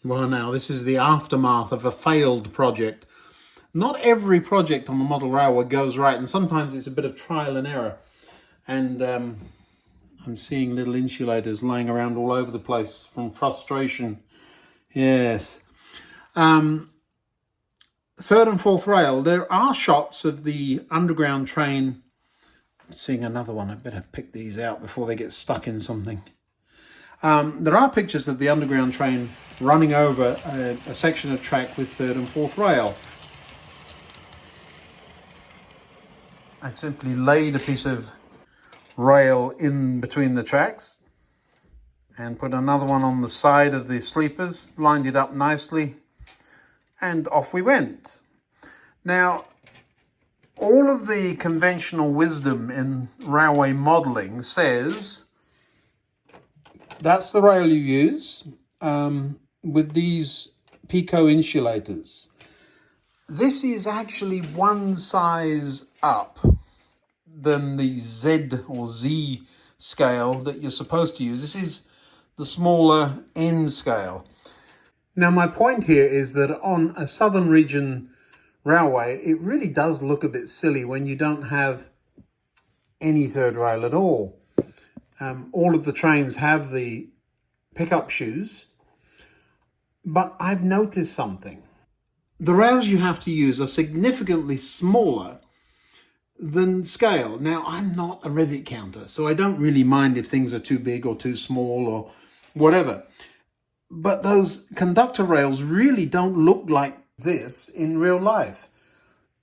Well, now, this is the aftermath of a failed project. Not every project on the model railway goes right, and sometimes it's a bit of trial and error. And I'm seeing little insulators laying around all over the place from frustration. Yes. Third and fourth rail, there are shots of the underground train. Seeing another one, I better pick these out before they get stuck in something. There are pictures of the underground train running over a section of track with third and fourth rail. I simply laid a piece of rail in between the tracks and put another one on the side of the sleepers, lined it up nicely, and off we went. Now, all of the conventional wisdom in railway modelling says that's the rail you use with these Pico insulators. This is actually one size up than the Z or Z scale that you're supposed to use. This is the smaller N scale. Now, my point here is that on a southern region railway, it really does look a bit silly when you don't have any third rail at all. All of the trains have the pickup shoes, but I've noticed something. The rails you have to use are significantly smaller than scale. Now, I'm not a Revit counter, so I don't really mind if things are too big or too small or whatever. But those conductor rails really don't look like this in real life.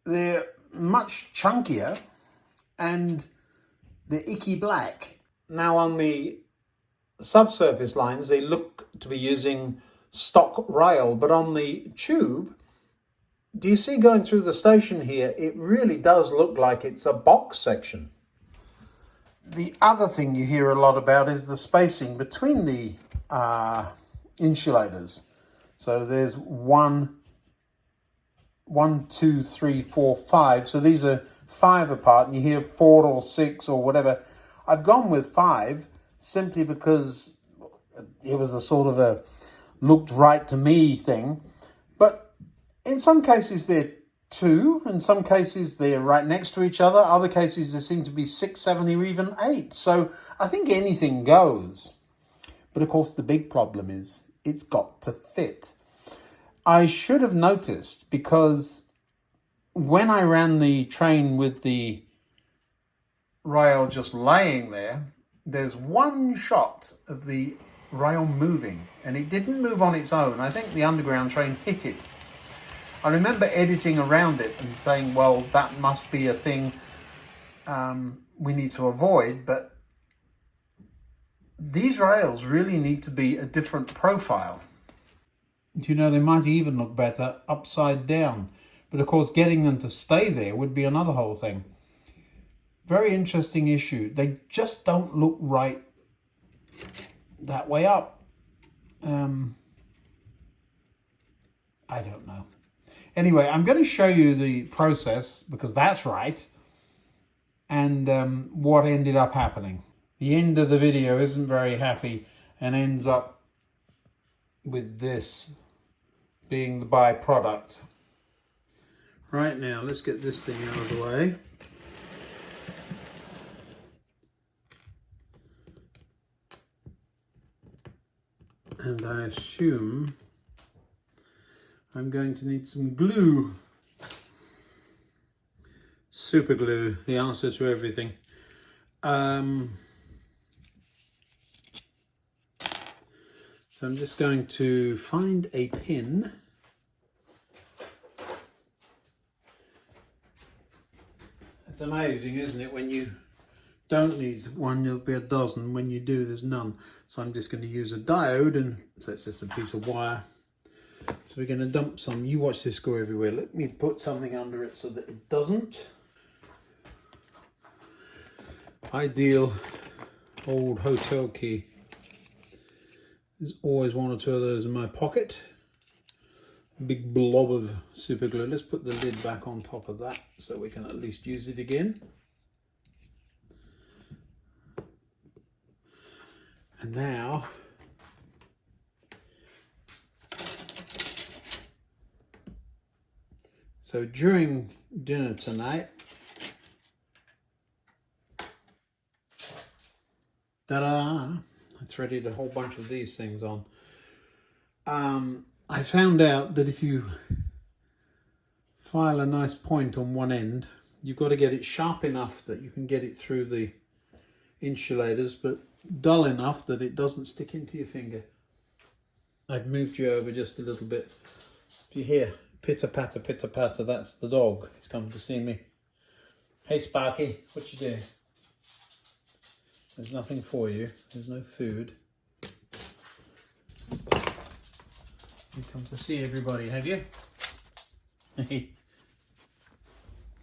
They're much chunkier and they're icky black. Now, on the subsurface lines, they look to be using stock rail, but on the tube, do you see going through the station here, it really does look like it's a box section. The other thing you hear a lot about is the spacing between the insulators. So there's 1, 2, 3, 4, 5. So these are 5 apart, and you hear 4 or 6 or whatever. I've gone with 5 simply because it was a sort of a looked right to me thing. But in some cases they're 2, in some cases they're right next to each other. Other cases there seem to be 6, 7, or even 8. So I think anything goes. But of course the big problem is it's got to fit. I should have noticed, because when I ran the train with the rail just laying there, there's one shot of the rail moving, and it didn't move on its own. I think the underground train hit it. I remember editing around it and saying, well, that must be a thing we need to avoid, but these rails really need to be a different profile. You know, they might even look better upside down, but of course getting them to stay there would be another whole thing. Very interesting issue. They just don't look right that way up. I don't know. Anyway, I'm going to show you the process, because that's right, and what ended up happening. The end of the video isn't very happy and ends up with this being the byproduct. Right, now, let's get this thing out of the way. And I assume I'm going to need some glue. Super glue, the answer to everything. So I'm just going to find a pin. It's amazing, isn't it, when you don't need one, there'll be a dozen. When you do, there's none. So I'm just going to use a diode, and so it's just a piece of wire. So we're going to dump some. You watch this go everywhere. Let me put something under it so that it doesn't. Ideal old hotel key. There's always one or two of those in my pocket. Big blob of super glue. Let's put the lid back on top of that so we can at least use it again. And now So during dinner tonight, ta-da! I threaded a whole bunch of these things on. I found out that if you file a nice point on one end, you've got to get it sharp enough that you can get it through the insulators, but dull enough that it doesn't stick into your finger. I've moved you over just a little bit. Do you hear pitter patter, pitter patter? That's the dog. He's come to see me. Hey Sparky, what you doing? There's nothing for you. There's no food. You come to see everybody, have you?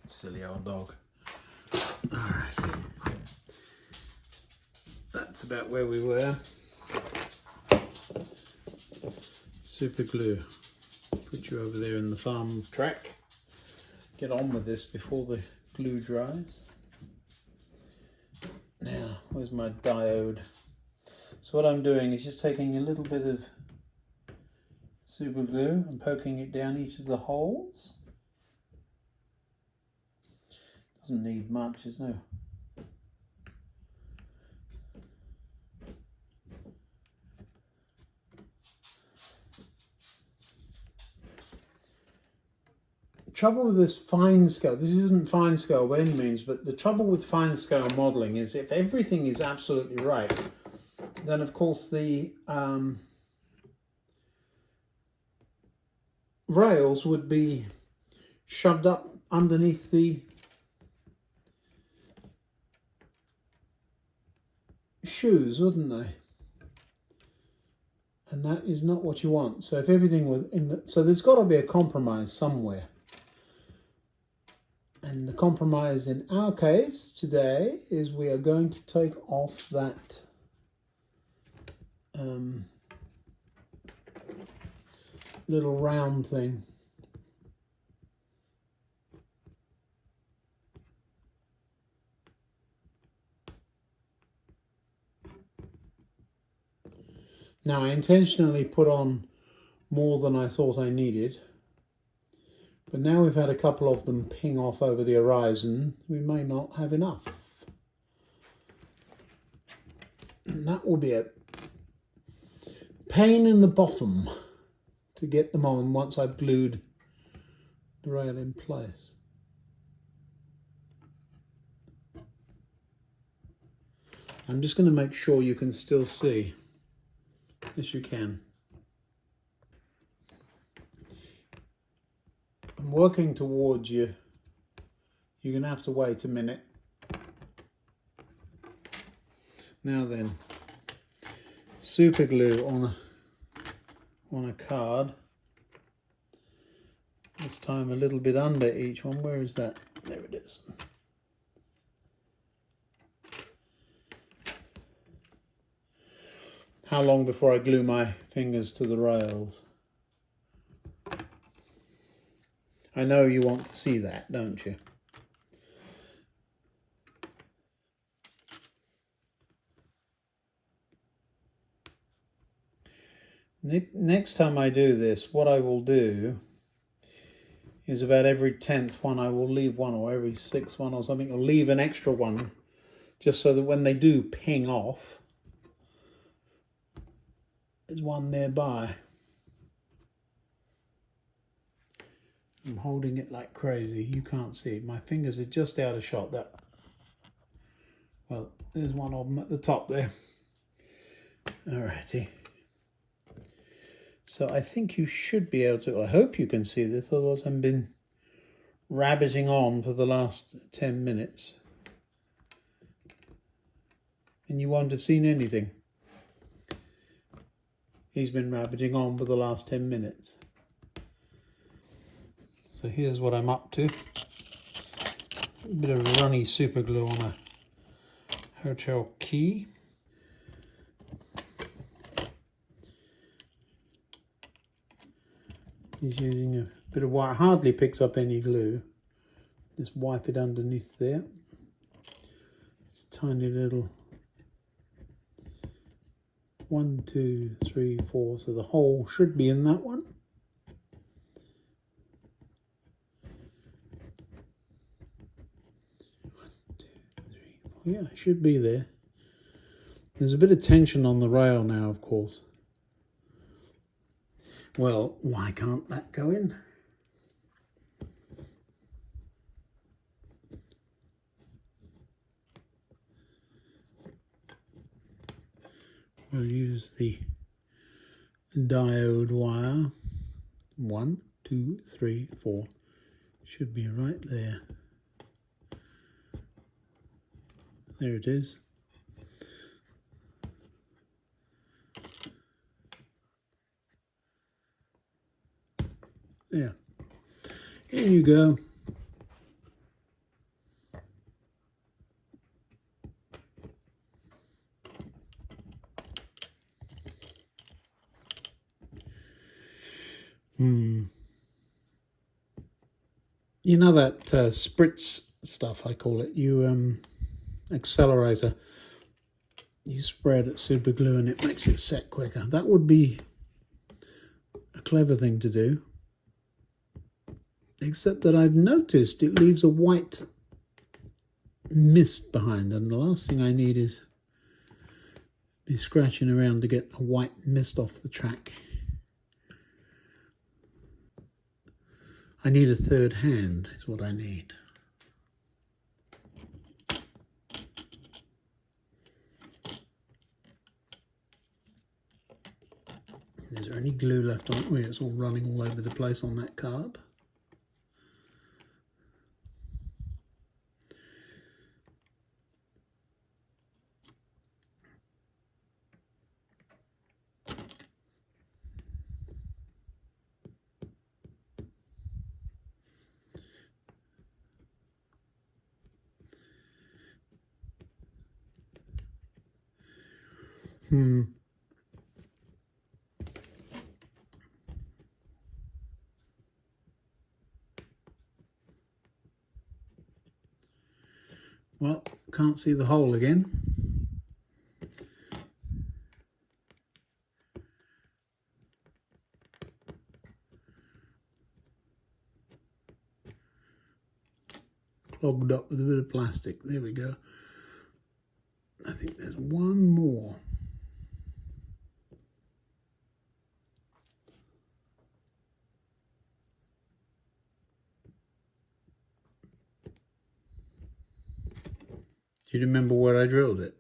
Silly old dog. Alright. That's about where we were. Super glue. Put you over there in the farm track. Get on with this before the glue dries. Now, where's my diode? So what I'm doing is just taking a little bit of super glue and poking it down each of the holes. Doesn't need much, there's no. Trouble with this fine scale, this isn't fine scale by any means, but the trouble with fine scale modelling is if everything is absolutely right, then of course the rails would be shoved up underneath the shoes, wouldn't they? And that is not what you want. So if everything was in the, so there's got to be a compromise somewhere. And the compromise in our case today is we are going to take off that little round thing. Now I intentionally put on more than I thought I needed. But now we've had a couple of them ping off over the horizon, we may not have enough. And that will be a pain in the bottom to get them on once I've glued the rail in place. I'm just going to make sure you can still see. Yes, you can. I'm working towards you. You're going to have to wait a minute. Now then, super glue on a card. This time a little bit under each one. Where is that? There it is. How long before I glue my fingers to the rails? I know you want to see that, don't you? Next time I do this, what I will do is about every 10th one I will leave one, or every 6th one or something, or leave an extra one, just so that when they do ping off, there's one nearby. I'm holding it like crazy. You can't see it. My fingers are just out of shot. That, well, there's one of them at the top there. Alrighty. So I think you should be able to, I hope you can see this, otherwise I've been rabbiting on for the last 10 minutes. And you won't have seen anything. He's been rabbiting on for the last 10 minutes. So here's what I'm up to. A bit of runny super glue on a hotel key. He's using a bit of white, hardly picks up any glue. Just wipe it underneath there. Just tiny little 1, 2, 3, 4. So the hole should be in that one. Yeah, it should be there. There's a bit of tension on the rail now, of course. Well, why can't that go in? We'll use the diode wire. 1, 2, 3, 4. Should be right there. There it is. There. Here you go. You know that spritz stuff, I call it, accelerator. You spray it at super glue and it makes it set quicker. That would be a clever thing to do. Except that I've noticed it leaves a white mist behind, and the last thing I need is be scratching around to get a white mist off the track. I need a third hand, is what I need. Is there any glue left on it? Oh, it's all running all over the place on that card. Well, can't see the hole again. Clogged up with a bit of plastic. There we go. I think there's one more. Do you remember where I drilled it?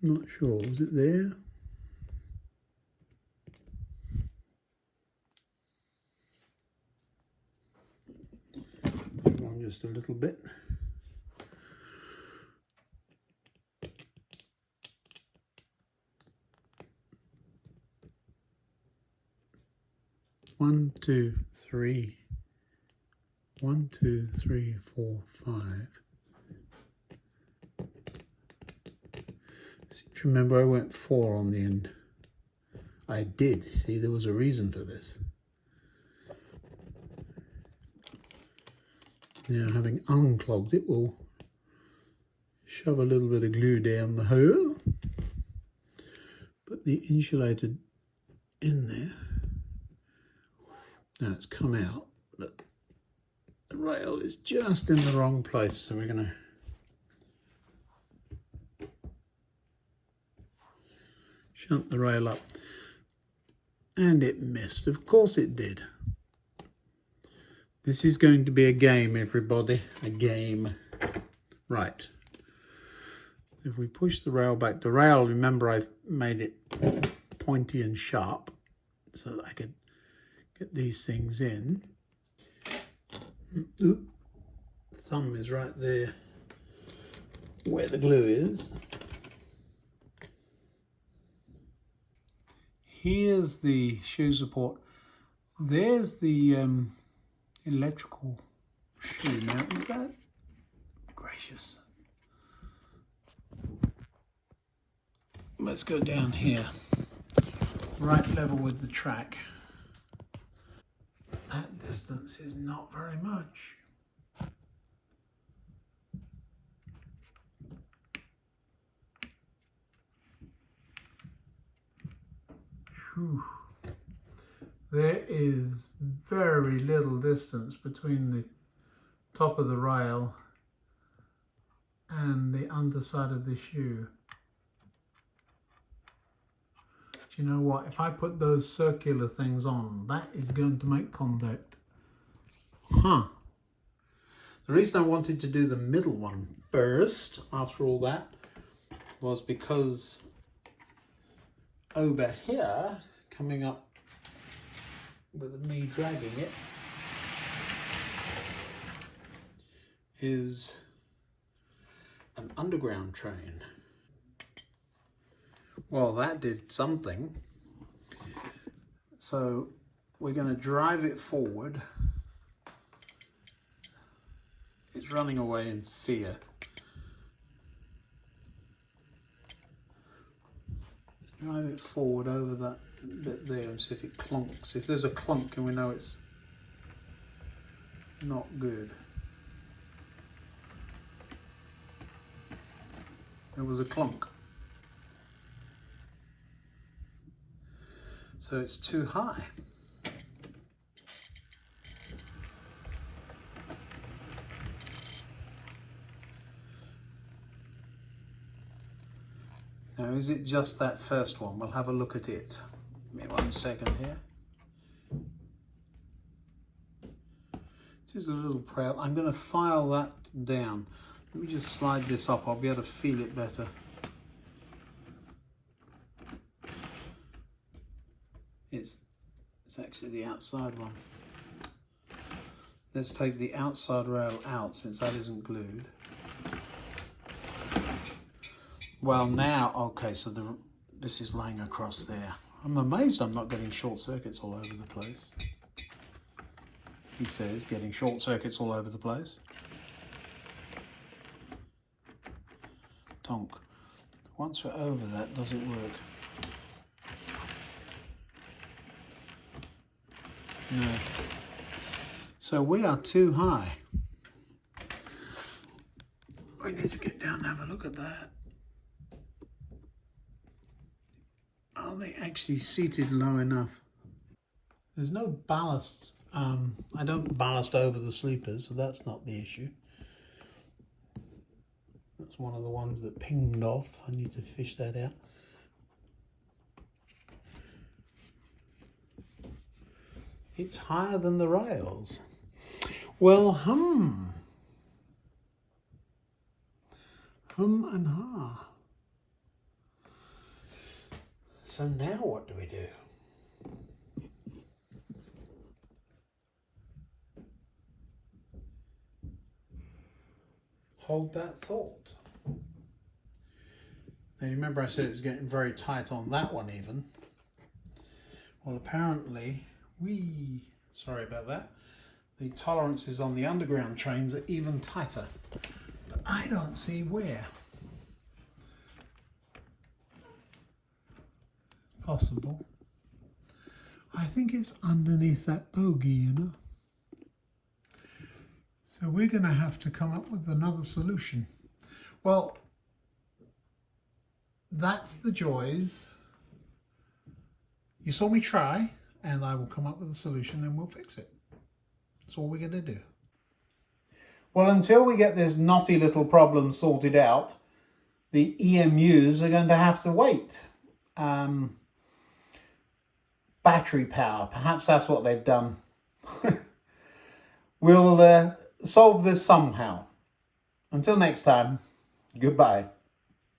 Not sure. Was it there? Move on just a little bit. One, two, three. 1, 2, 3, 4, 5. Seem to remember I went 4 on the end. I did. See, there was a reason for this. Now, having unclogged it, we'll shove a little bit of glue down the hole. Put the insulator in there. Now it's come out, but the rail is just in the wrong place, so we're going to shunt the rail up. And it missed. Of course it did. This is going to be a game, everybody. A game. Right. If we push the rail back, the rail, remember I've made it pointy and sharp so that I could get these things in. Oop. Thumb is right there where the glue is. Here's the shoe support. There's the electrical shoe. Now, is that gracious? Let's go down here, right level with the track. That distance is not very much. Whew. There is very little distance between the top of the rail and the underside of the shoe. Do you know what? If I put those circular things on, that is going to make contact. Huh. The reason I wanted to do the middle one first, after all that, was because over here, coming up with me dragging it, is an underground train. Well, that did something. So we're going to drive it forward. It's running away in fear. Drive it forward over that bit there and see if it clunks. If there's a clunk, then we know it's not good. There was a clunk. So it's too high. Now, is it just that first one? We'll have a look at it. Give me 1 second here. This is a little proud. I'm going to file that down. Let me just slide this up. I'll be able to feel it better. It's actually the outside one. Let's take the outside rail out since that isn't glued. Well, now, okay, so this is laying across there. I'm amazed I'm not getting short circuits all over the place. He says, getting short circuits all over the place. Tonk. Once we're over that, does it work? No. So we are too high. We need to get down and have a look at that. Are they actually seated low enough? There's no ballast. I don't ballast over the sleepers, so that's not the issue. That's one of the ones that pinged off. I need to fish that out. It's higher than the rails. Well, hum and ha. So now what do we do? Hold that thought. Now, you remember I said it was getting very tight on that one even. Well, apparently, sorry about that. The tolerances on the underground trains are even tighter. But I don't see where. Possible. I think it's underneath that bogie, you know. So we're going to have to come up with another solution. Well, that's the joys. You saw me try, and I will come up with a solution and we'll fix it. That's all we're going to do. Well, until we get this knotty little problem sorted out, the EMUs are going to have to wait. Battery power, perhaps that's what they've done. We'll solve this somehow. Until next time, goodbye.